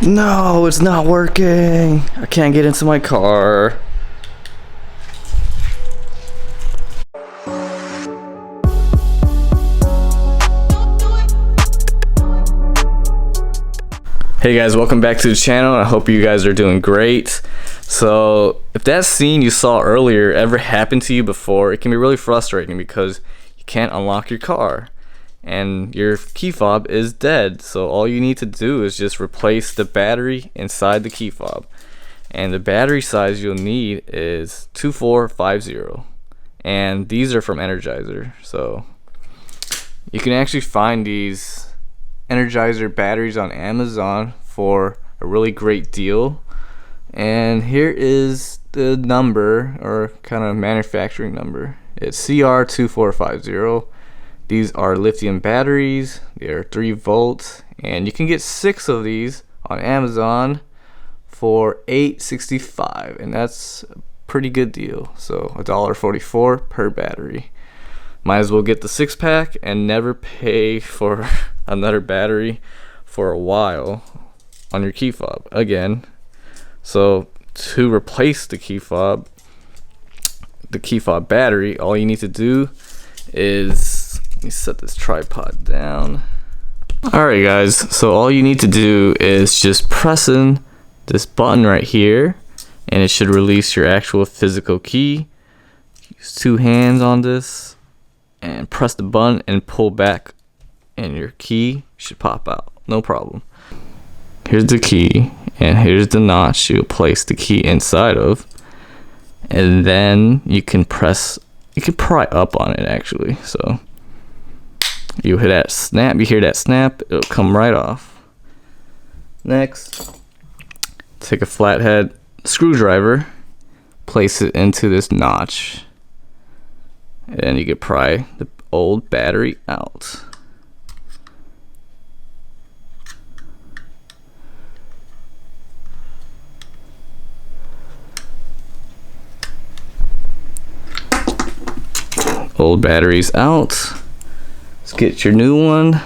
No, it's not working. I can't get into my car. Hey guys, welcome back to the channel. I hope you guys are doing great. So if that scene you saw earlier ever happened to you before, it can be really frustrating because you can't unlock your car and your key fob is dead. So all you need to do is just replace the battery inside the key fob, and the battery size you'll need is 2450, and these are from Energizer. So you can actually find these Energizer batteries on Amazon for a really great deal. And here is the number, or kind of manufacturing number. It's CR2450. These are lithium batteries. They are 3 volts, and you can get 6 of these on Amazon for $8.65, and that's a pretty good deal. So $1.44 per battery. Might as well get the 6-pack and never pay for another battery for a while on your key fob again. So to replace the key fob battery, all you need to do is, let me set this tripod down. Alright guys, so all you need to do is just press in this button right here, and it should release your actual physical key. Use 2 hands on this and press the button and pull back, and your key should pop out, no problem. Here's the key, and here's the notch you'll place the key inside of, and then you can pry up on it actually. So you hit that snap, you hear that snap, it'll come right off. Next, take a flathead screwdriver, place it into this notch, and you can pry the old battery out. Old batteries out. Let's get your new one.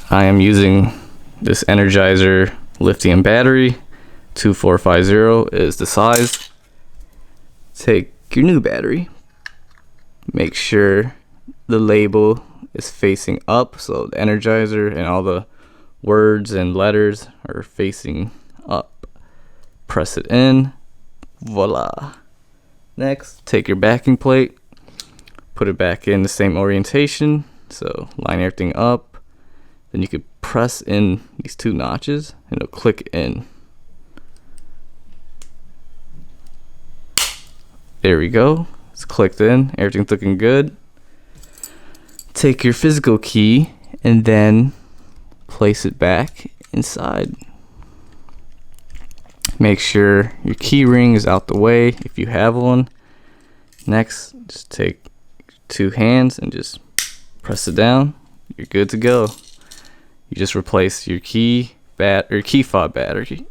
I am using this Energizer lithium battery. 2450 is the size. Take your new battery. Make sure the label is facing up, so the Energizer and all the words and letters are facing up. Press it in. Voila. Next, take your backing plate, put it back in the same orientation, so line everything up. Then you could press in these 2 notches and it'll click in. There we go, it's clicked in, everything's looking good. Take your physical key and then place it back inside. Make sure your key ring is out the way if you have one. Next, just take 2 hands and just press it down. You're good to go. You just replace your key fob battery